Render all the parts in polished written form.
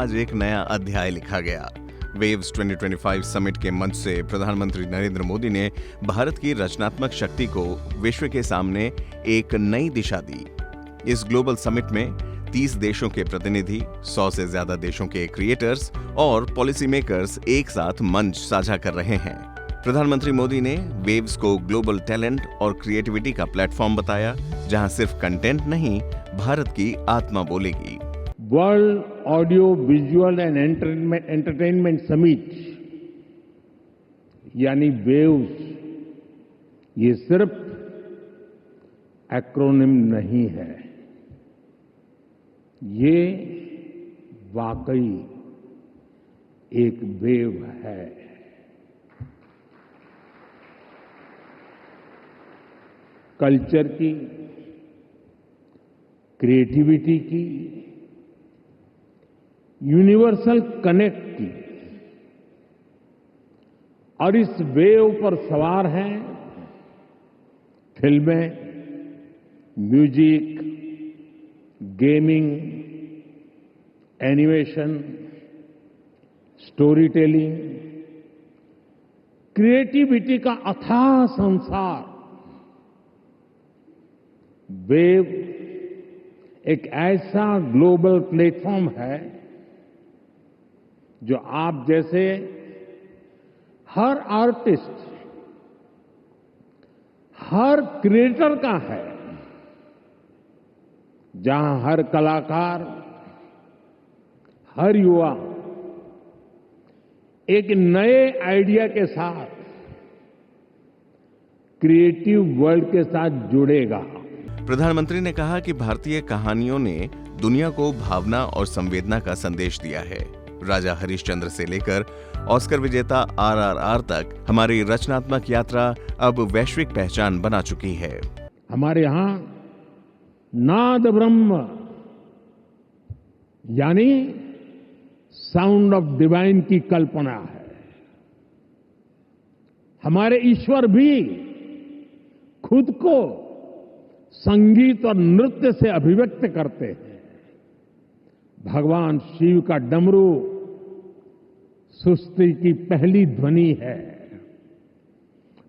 आज एक नया अध्याय लिखा गया। वेव्स 2025 समिट के मंच से प्रधानमंत्री नरेंद्र मोदी ने भारत की रचनात्मक शक्ति को विश्व के सामने एक नई दिशा दी। इस ग्लोबल समिट में 30 देशों के प्रतिनिधि, 100 से ज्यादा देशों के क्रिएटर्स और पॉलिसी मेकर्स एक साथ मंच साझा कर रहे हैं। प्रधानमंत्री मोदी ने वेव्स को ग्लोबल टैलेंट और क्रिएटिविटी का प्लेटफॉर्म बताया, जहां सिर्फ कंटेंट नहीं, भारत की आत्मा बोलेगी। World audio visual and entertainment summit यानी वेव्स, ये सिर्फ एक्रोनिम नहीं है, ये वाकई एक वेव है। कल्चर की, क्रिएटिविटी की, यूनिवर्सल कनेक्ट की, और इस वेव पर सवार हैं फिल्में, music, gaming, animation, story telling, creativity का अथाह संसार। वेव एक ऐसा ग्लोबल प्लेटफॉर्म है जो आप जैसे हर आर्टिस्ट, हर क्रिएटर का है, जहां हर कलाकार, हर युवा एक नए आइडिया के साथ क्रिएटिव वर्ल्ड के साथ जुड़ेगा। प्रधानमंत्री ने कहा कि भारतीय कहानियों ने दुनिया को भावना और संवेदना का संदेश दिया है। राजा हरिश्चंद्र से लेकर ऑस्कर विजेता आरआरआर तक हमारी रचनात्मक यात्रा अब वैश्विक पहचान बना चुकी है। हमारे यहां नाद ब्रह्म यानी साउंड ऑफ डिवाइन की कल्पना है। हमारे ईश्वर भी खुद को संगीत और नृत्य से अभिव्यक्त करते हैं। भगवान शिव का डमरू सृष्टि की पहली ध्वनि है।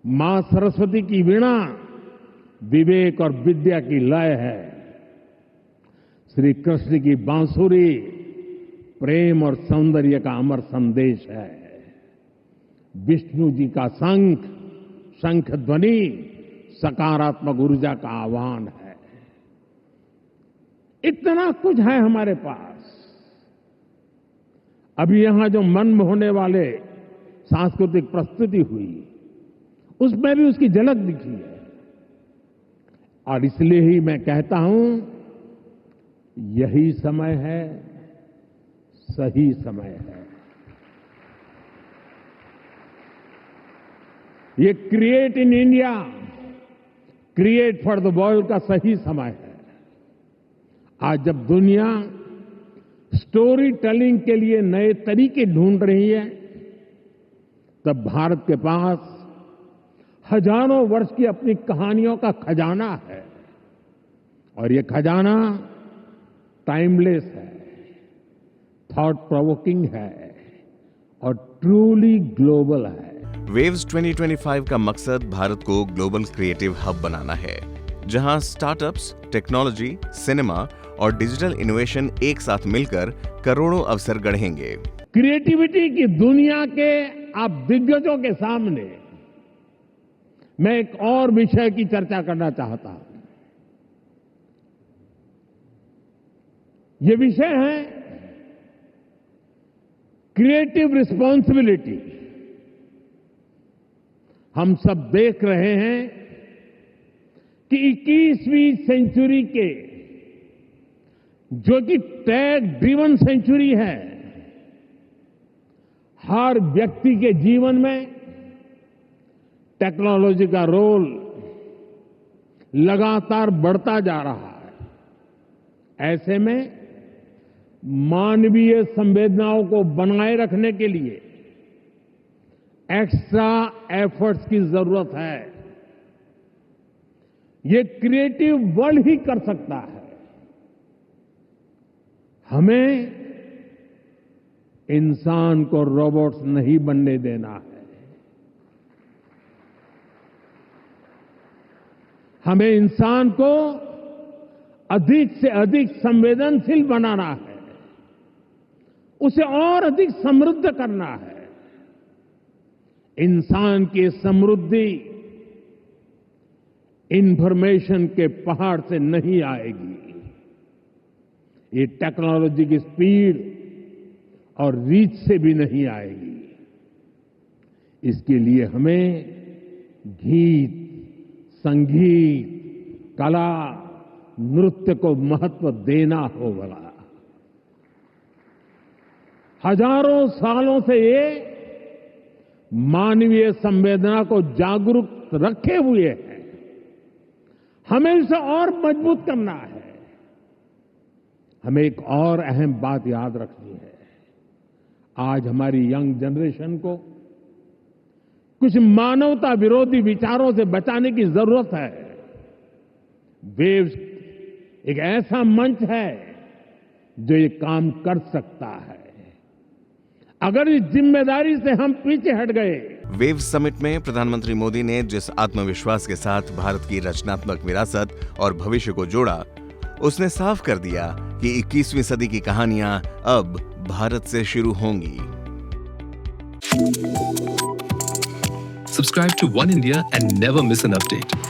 मां सरस्वती की वीणा विवेक और विद्या की लय है। श्री कृष्ण की बांसुरी प्रेम और सौंदर्य का अमर संदेश है। विष्णु जी का शंख ध्वनि सकारात्मक ऊर्जा का आह्वान है। इतना कुछ है हमारे पास। अभी यहां जो मन मोहने वाले सांस्कृतिक प्रस्तुति हुई, उसमें भी उसकी झलक दिखी है। और इसलिए ही मैं कहता हूं, यही समय है, सही समय है। ये create in India, create for the world का सही समय है। आज जब दुनिया स्टोरी टेलिंग के लिए नए तरीके ढूंढ रही है, तब भारत के पास हजारों वर्ष की अपनी कहानियों का खजाना है। और ये खजाना टाइमलेस है, थॉट प्रोवोकिंग है और ट्रूली ग्लोबल है। वेव्स 2025 का मकसद भारत को ग्लोबल क्रिएटिव हब बनाना है, जहां स्टार्टअप्स, टेक्नोलॉजी, सिनेमा और डिजिटल इनोवेशन एक साथ मिलकर करोड़ों अवसर गढ़ेंगे। क्रिएटिविटी की दुनिया के आप दिग्गजों के सामने मैं एक और विषय की चर्चा करना चाहता हूं। ये विषय है क्रिएटिव रिस्पॉन्सिबिलिटी। हम सब देख रहे हैं कि 21वीं सेंचुरी के, जो कि टेक ड्रिवन सेंचुरी है, हर व्यक्ति के जीवन में टेक्नोलॉजी का रोल लगातार बढ़ता जा रहा है। ऐसे में मानवीय संवेदनाओं को बनाए रखने के लिए एक्स्ट्रा एफर्ट्स की जरूरत है। ये क्रिएटिव वर्ल्ड ही कर सकता है। हमें इंसान को रोबोट्स नहीं बनने देना है। हमें इंसान को अधिक से अधिक संवेदनशील बनाना है, उसे और अधिक समृद्ध करना है। इंसान की समृद्धि इंफॉर्मेशन के पहाड़ से नहीं आएगी, ये टेक्नोलॉजी की स्पीड और रीच से भी नहीं आएगी। इसके लिए हमें गीत, संगीत, कला, नृत्य को महत्व देना होगा। हजारों सालों से ये मानवीय संवेदना को जागरूक रखे हुए है, हमें इसे और मजबूत करना है। हमें एक और अहम बात याद रखनी है। आज हमारी यंग जनरेशन को कुछ मानवता विरोधी विचारों से बचाने की जरूरत है। वेव्स एक ऐसा मंच है जो ये काम कर सकता है। अगर इस जिम्मेदारी से हम पीछे हट गए। वेव समिट में प्रधानमंत्री मोदी ने जिस आत्मविश्वास के साथ भारत की रचनात्मक विरासत और भविष्य को जोड़ा, उसने साफ कर दिया कि 21वीं सदी की कहानियां अब भारत से शुरू होंगी। Subscribe to One India and never miss an update.